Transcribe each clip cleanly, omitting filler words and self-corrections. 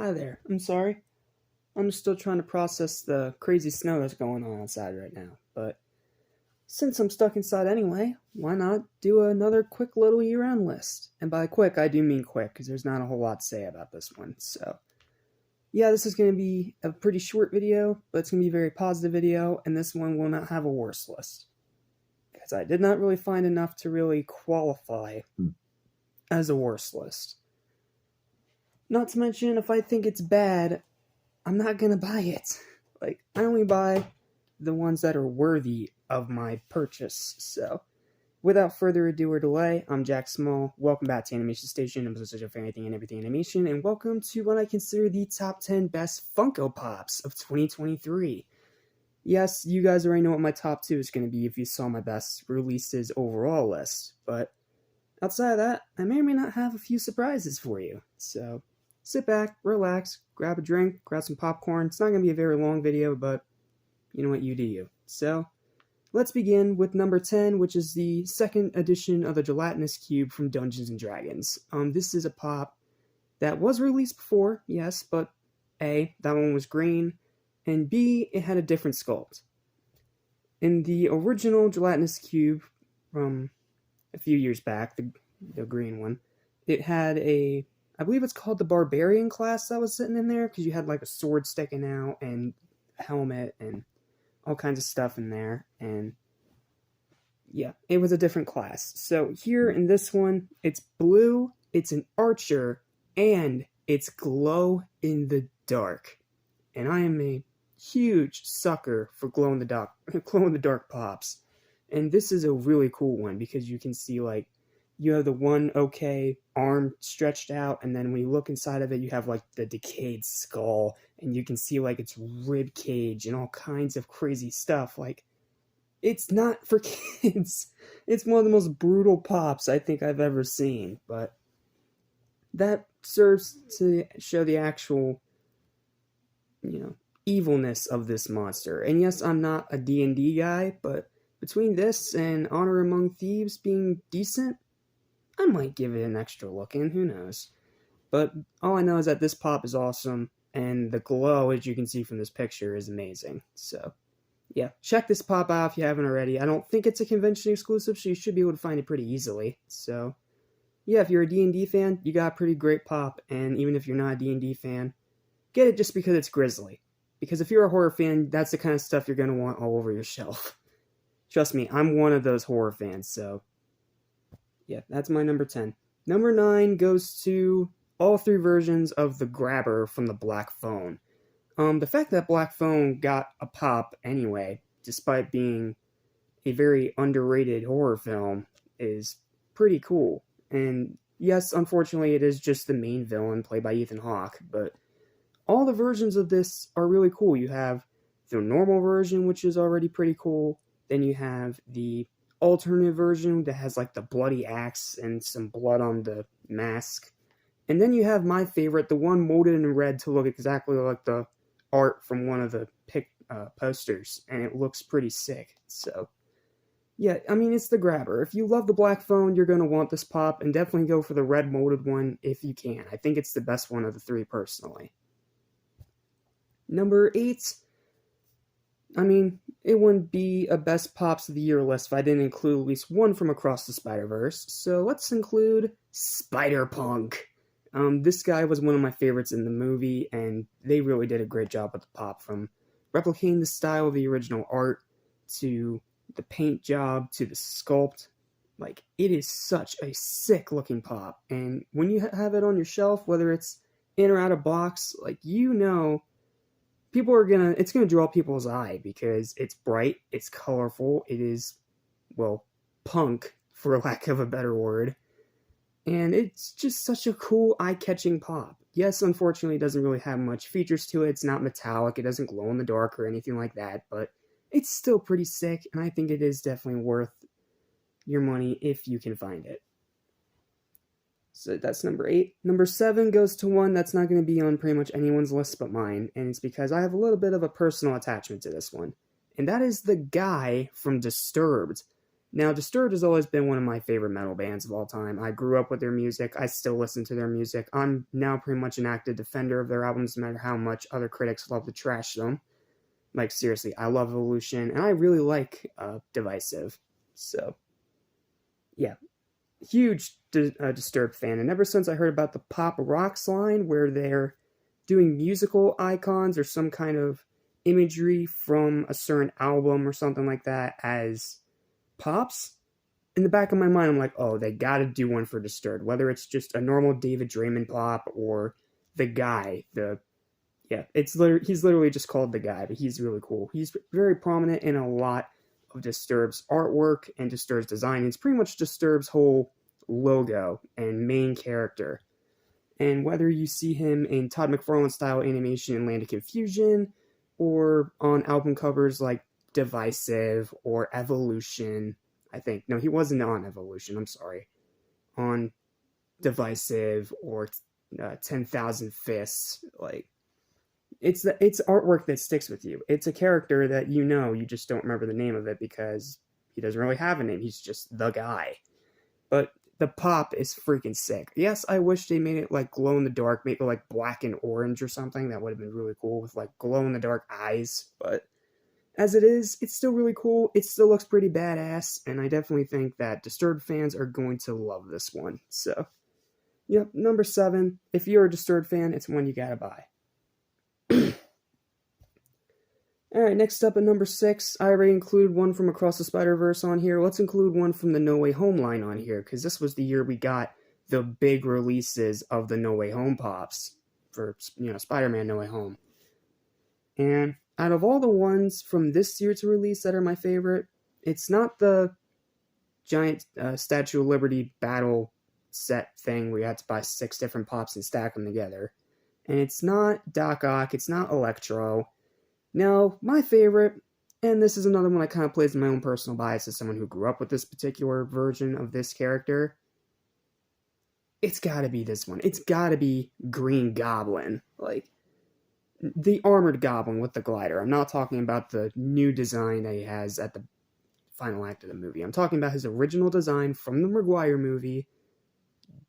Hi there. I'm sorry. I'm still trying to process the crazy snow that's going on outside right now. But since I'm stuck inside anyway, why not do another quick little year-end list? And by quick, I do mean quick, because there's not a whole lot to say about this one. So, yeah, this is going to be a pretty short video, but it's going to be a very positive video, and this one will not have a worst list. Because I did not really find enough to really qualify as a worst list. Not to mention, if I think it's bad, I'm not gonna buy it. Like, I only buy the ones that are worthy of my purchase. So, without further ado or delay, I'm Jack Small. Welcome back to Animation Station. I'm such for anything and everything animation, and welcome to what I consider the top 10 best Funko Pops of 2023. Yes, you guys already know what my top 2 is going to be if you saw my best releases overall list, but outside of that, I may or may not have a few surprises for you. So, sit back, relax, grab a drink, grab some popcorn. It's not going to be a very long video, but you know what, you do you. So, let's begin with number 10, which is the second edition of the Gelatinous Cube from Dungeons & Dragons. This is a pop that was released before, yes, but A, that one was green, and B, it had a different sculpt. In the original Gelatinous Cube from a few years back, the green one, it had I believe it's called the Barbarian class that was sitting in there, because you had like a sword sticking out and a helmet and all kinds of stuff in there, and yeah, it was a different class. So here in this one, it's blue, it's an archer, and it's glow in the dark. And I am a huge sucker for glow in the dark pops. And this is a really cool one because you can see like you have the one arm stretched out, and then when you look inside of it, you have like the decayed skull, and you can see like its rib cage and all kinds of crazy stuff. Like, it's not for kids. It's one of the most brutal pops I think I've ever seen, but that serves to show the actual, evilness of this monster. And yes, I'm not a D&D guy, but between this and Honor Among Thieves being decent, I might give it an extra look in, who knows. But all I know is that this pop is awesome, and the glow, as you can see from this picture, is amazing. So, yeah, check this pop out if you haven't already. I don't think it's a convention exclusive, so you should be able to find it pretty easily. So, yeah, if you're a D&D fan, you got a pretty great pop, and even if you're not a D&D fan, get it just because it's Grizzly. Because if you're a horror fan, that's the kind of stuff you're going to want all over your shelf. Trust me, I'm one of those horror fans, so yeah, that's my number 10. Number 9 goes to all 3 versions of the Grabber from the Black Phone. The fact that Black Phone got a pop anyway, despite being a very underrated horror film, is pretty cool. And yes, unfortunately, it is just the main villain played by Ethan Hawke, but all the versions of this are really cool. You have the normal version, which is already pretty cool. Then you have the alternate version that has like the bloody axe and some blood on the mask. And then you have my favorite, the one molded in red to look exactly like the art from one of the posters. And it looks pretty sick. So, yeah, I mean, it's the Grabber. If you love the Black Phone, you're going to want this pop. And definitely go for the red molded one if you can. I think it's the best one of the 3 personally. Number 8. I mean, it wouldn't be a best pops of the year list if I didn't include at least one from Across the Spider-Verse, so let's include Spider-Punk. This guy was one of my favorites in the movie, and they really did a great job with the pop, from replicating the style of the original art, to the paint job, to the sculpt. Like, it is such a sick-looking pop, and when you have it on your shelf, whether it's in or out of box, like, it's gonna draw people's eye because it's bright, it's colorful, it is, well, punk, for lack of a better word, and it's just such a cool, eye-catching pop. Yes, unfortunately, it doesn't really have much features to it, it's not metallic, it doesn't glow in the dark or anything like that, but it's still pretty sick, and I think it is definitely worth your money if you can find it. So that's number 8. Number 7 goes to one that's not going to be on pretty much anyone's list but mine, and it's because I have a little bit of a personal attachment to this one. And that is the guy from Disturbed. Now, Disturbed has always been one of my favorite metal bands of all time. I grew up with their music. I still listen to their music. I'm now pretty much an active defender of their albums, no matter how much other critics love to trash them. Like, seriously, I love Evolution, and I really like Divisive. So, yeah, huge Disturbed fan. And ever since I heard about the Pop Rocks line, where they're doing musical icons or some kind of imagery from a certain album or something like that as pops, in the back of my mind, I'm like, oh, they gotta do one for Disturbed. Whether it's just a normal David Draymond pop or the guy, he's literally just called the guy, but he's really cool. He's very prominent in a lot of Disturbed's artwork and Disturbed's design. It's pretty much Disturbed's whole logo and main character. And whether you see him in Todd McFarlane style animation in Land of Confusion, or on album covers like Divisive or Evolution, I think. No, he wasn't on Evolution, I'm sorry. On Divisive or 10,000 Fists, like, it's artwork that sticks with you. It's a character that you just don't remember the name of it because he doesn't really have a name. He's just the guy. But the pop is freaking sick. Yes, I wish they made it like glow in the dark, maybe like black and orange or something. That would have been really cool with like glow in the dark eyes. But as it is, it's still really cool. It still looks pretty badass, and I definitely think that Disturbed fans are going to love this one. So, yep, number 7. If you're a Disturbed fan, it's one you gotta buy. Alright, next up at number 6, I already included one from Across the Spider-Verse on here. Let's include one from the No Way Home line on here, because this was the year we got the big releases of the No Way Home pops for, Spider-Man No Way Home. And out of all the ones from this year's release that are my favorite, it's not the giant Statue of Liberty battle set thing where you had to buy 6 different pops and stack them together. And it's not Doc Ock, it's not Electro. Now, my favorite, and this is another one that kind of plays in my own personal bias as someone who grew up with this particular version of this character, it's gotta be this one. It's gotta be Green Goblin. Like, the armored goblin with the glider. I'm not talking about the new design that he has at the final act of the movie. I'm talking about his original design from the Maguire movie,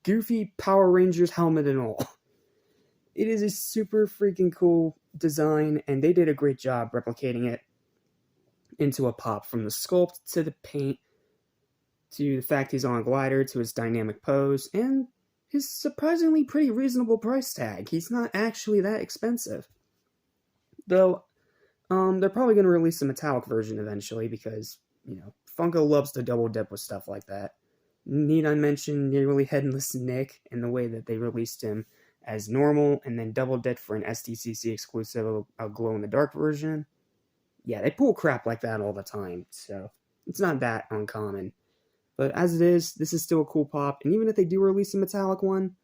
goofy Power Rangers helmet and all. It is a super freaking cool design, and they did a great job replicating it into a pop, from the sculpt to the paint to the fact he's on a glider to his dynamic pose and his surprisingly pretty reasonable price tag. He's not actually that expensive. Though, they're probably going to release a metallic version eventually because, Funko loves to double dip with stuff like that. Need I mention Nearly Headless Nick and the way that they released him as normal and then double dipped for an SDCC exclusive, a glow-in-the-dark version? Yeah, they pull crap like that all the time, so it's not that uncommon. But as it is, this is still a cool pop, and even if they do release a metallic one,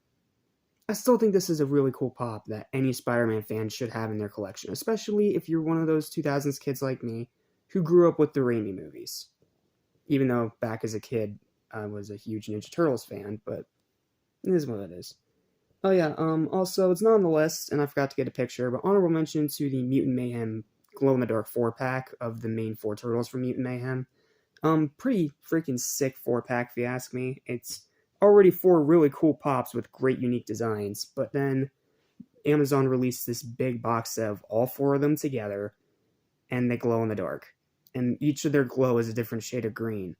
I still think this is a really cool pop that any Spider-Man fan should have in their collection, especially if you're one of those 2000s kids like me who grew up with the Raimi movies. Even though back as a kid, I was a huge Ninja Turtles fan, but it is what it is. Oh yeah, also, it's not on the list, and I forgot to get a picture, but honorable mention to the Mutant Mayhem glow-in-the-dark 4-pack of the main 4 turtles from Mutant Mayhem. Pretty freaking sick 4-pack if you ask me. It's already 4 really cool pops with great unique designs, but then Amazon released this big box set of all 4 of them together, and they glow in the dark. And each of their glow is a different shade of green.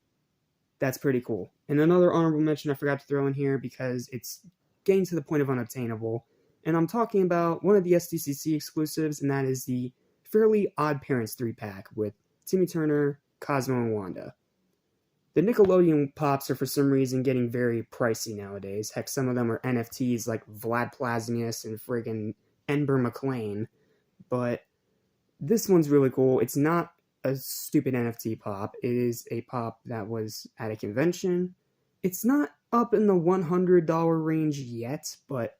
That's pretty cool. And another honorable mention I forgot to throw in here because it's getting to the point of unobtainable, and I'm talking about one of the SDCC exclusives, and that is the Fairly Odd Parents 3-pack with Timmy Turner, Cosmo, and Wanda. The Nickelodeon pops are for some reason getting very pricey nowadays. Heck, some of them are NFTs like Vlad Plasmius and friggin' Ember McLean, but this one's really cool. It's not a stupid NFT pop. It is a pop that was at a convention. It's not up in the $100 range yet, but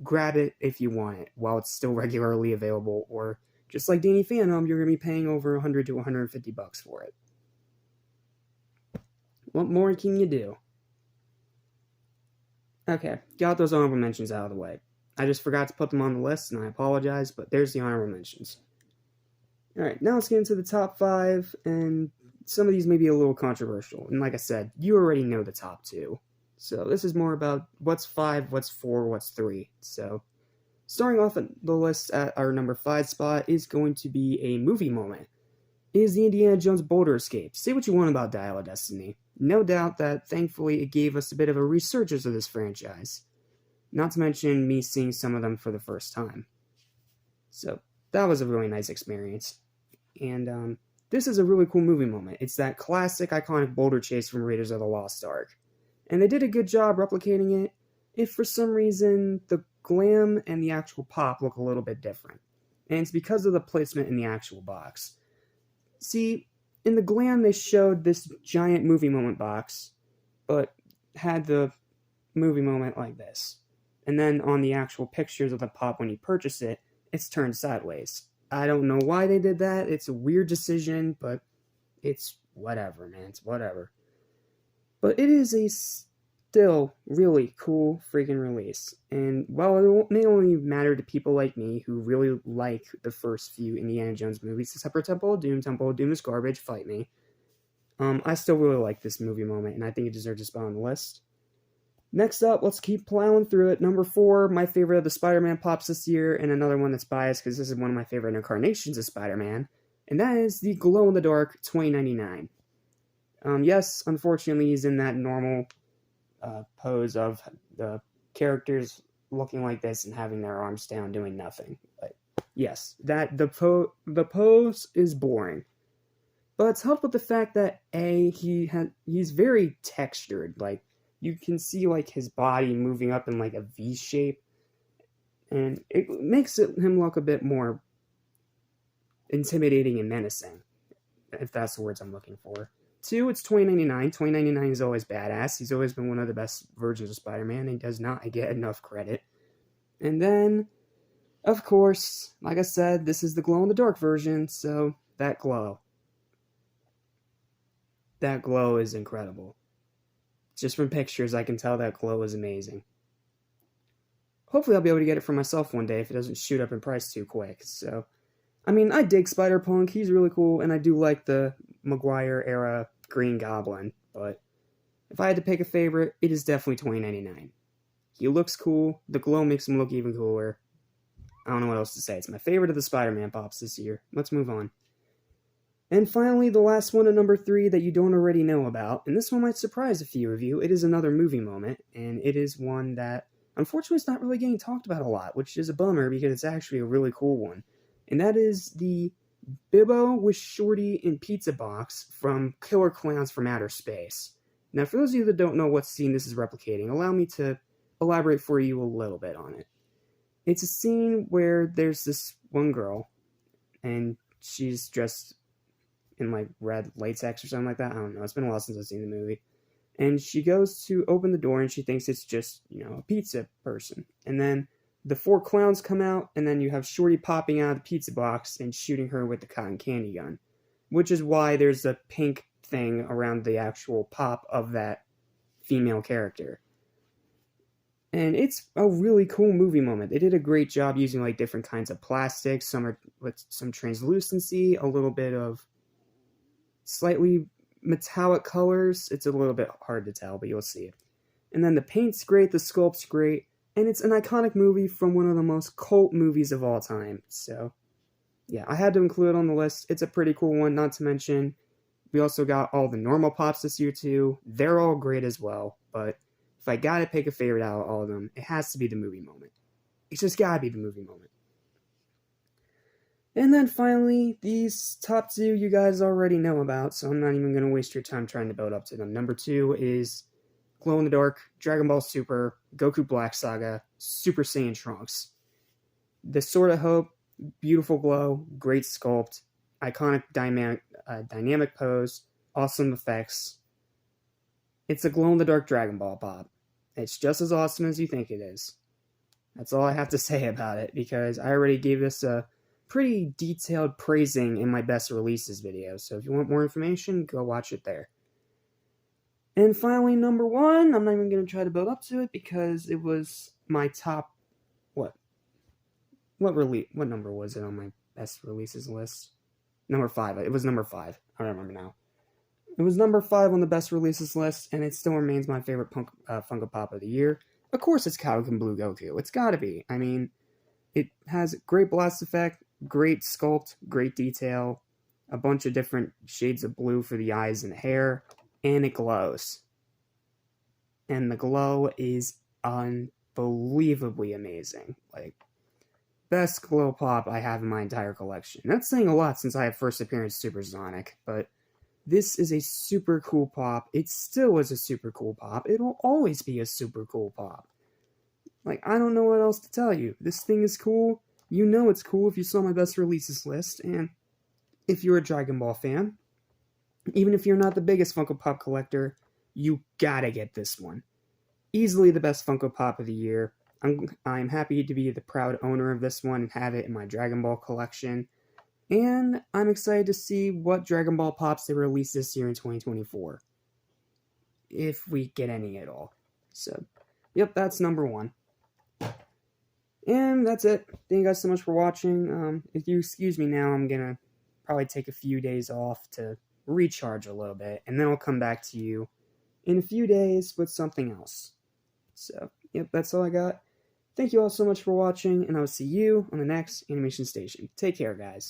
grab it if you want it while it's still regularly available, or just like Danny Phantom, you're going to be paying over $100 to $150 for it. What more can you do? Okay, got those honorable mentions out of the way. I just forgot to put them on the list, and I apologize, but there's the honorable mentions. Alright, now let's get into the top 5, and some of these may be a little controversial, and like I said, you already know the top two. So this is more about what's 5, what's 4, what's 3. So starting off at the list at our number 5 spot is going to be a movie moment. It is the Indiana Jones Boulder Escape. Say what you want about Dial of Destiny. No doubt that thankfully it gave us a bit of a resurgence of this franchise. Not to mention me seeing some of them for the first time. So that was a really nice experience. And this is a really cool movie moment. It's that classic iconic boulder chase from Raiders of the Lost Ark. And they did a good job replicating it, if for some reason the glam and the actual pop look a little bit different. And it's because of the placement in the actual box. See, in the glam they showed this giant movie moment box, but had the movie moment like this. And then on the actual pictures of the pop when you purchase it, it's turned sideways. I don't know why they did that. It's a weird decision, but it's whatever, man. It's whatever. But it is a still really cool freaking release. And while it may only matter to people like me who really like the first few Indiana Jones movies, except for Temple of Doom is garbage, fight me. I still really like this movie moment, and I think it deserves a spot on the list. Next up, let's keep plowing through it. Number 4, my favorite of the Spider-Man pops this year, and another one that's biased because this is one of my favorite incarnations of Spider-Man, and that is the glow-in-the-dark 2099. Yes, unfortunately, he's in that normal pose of the characters looking like this and having their arms down doing nothing. But yes, that the pose is boring. But it's helped with the fact that he's very textured. Like, you can see like his body moving up in like a V shape, and it makes him look a bit more intimidating and menacing, if that's the words I'm looking for. 2, it's 2099. 2099 is always badass. He's always been one of the best versions of Spider-Man, and he does not get enough credit. And then, of course, like I said, this is the glow-in-the-dark version, so that glow is incredible. Just from pictures, I can tell that glow is amazing. Hopefully I'll be able to get it for myself one day if it doesn't shoot up in price too quick. So, I mean, I dig Spider-Punk. He's really cool, and I do like the Maguire-era Green Goblin. But if I had to pick a favorite, it is definitely 2099. He looks cool. The glow makes him look even cooler. I don't know what else to say. It's my favorite of the Spider-Man pops this year. Let's move on. And finally, the last one at number 3 that you don't already know about, and this one might surprise a few of you. It is another movie moment, and it is one that, unfortunately, is not really getting talked about a lot, which is a bummer because it's actually a really cool one. And that is the Bibbo with Shorty and Pizza Box from Killer Clowns from Outer Space. Now, for those of you that don't know what scene this is replicating, allow me to elaborate for you a little bit on it. It's a scene where there's this one girl, and she's dressed in like red latex or something like that. I don't know. It's been a while since I've seen the movie. And she goes to open the door and she thinks it's just, a pizza person. And then the 4 clowns come out, and then you have Shorty popping out of the pizza box and shooting her with the cotton candy gun. Which is why there's a pink thing around the actual pop of that female character. And it's a really cool movie moment. They did a great job using like different kinds of plastics. Some are with some translucency, a little bit of slightly metallic colors. It's a little bit hard to tell, but you'll see it. And then the paint's great, the sculpt's great, and it's an iconic movie from one of the most cult movies of all time. So, yeah, I had to include it on the list. It's a pretty cool one, not to mention we also got all the normal pops this year too. They're all great as well, but if I gotta pick a favorite out of all of them, it has to be the movie moment. It's just gotta be the movie moment. And then finally, these top 2 you guys already know about, so I'm not even going to waste your time trying to build up to them. Number 2 is Glow in the Dark, Dragon Ball Super, Goku Black Saga, Super Saiyan Trunks. The Sword of Hope, beautiful glow, great sculpt, iconic dynamic pose, awesome effects. It's a glow-in-the-dark Dragon Ball pop. It's just as awesome as you think it is. That's all I have to say about it, because I already gave this a pretty detailed praising in my best releases video, so if you want more information, go watch it there. And finally, number 1, I'm not even going to try to build up to it because it was my top, what number was it on my best releases list? Number 5, it was number 5, I don't remember now. It was number 5 on the best releases list, and it still remains my favorite Funko Pop of the year. Of course, it's Kaioken Blue Goku. It's gotta be. I mean, it has great blast effect, great sculpt, great detail, a bunch of different shades of blue for the eyes and hair, and it glows. And the glow is unbelievably amazing. Like, best glow pop I have in my entire collection. That's saying a lot since I have first appearance Supersonic, but this is a super cool pop. It still is a super cool pop. It'll always be a super cool pop. Like, I don't know what else to tell you. This thing is cool. You know it's cool if you saw my best releases list, and if you're a Dragon Ball fan, even if you're not the biggest Funko Pop collector, you gotta get this one. Easily the best Funko Pop of the year. I'm happy to be the proud owner of this one and have it in my Dragon Ball collection. And I'm excited to see what Dragon Ball Pops they release this year in 2024. If we get any at all. So, yep, that's number 1. And that's it. Thank you guys so much for watching. If you excuse me now, I'm gonna probably take a few days off to recharge a little bit, and then I'll come back to you in a few days with something else. So, yep, that's all I got. Thank you all so much for watching, and I'll see you on the next animation station. Take care, guys.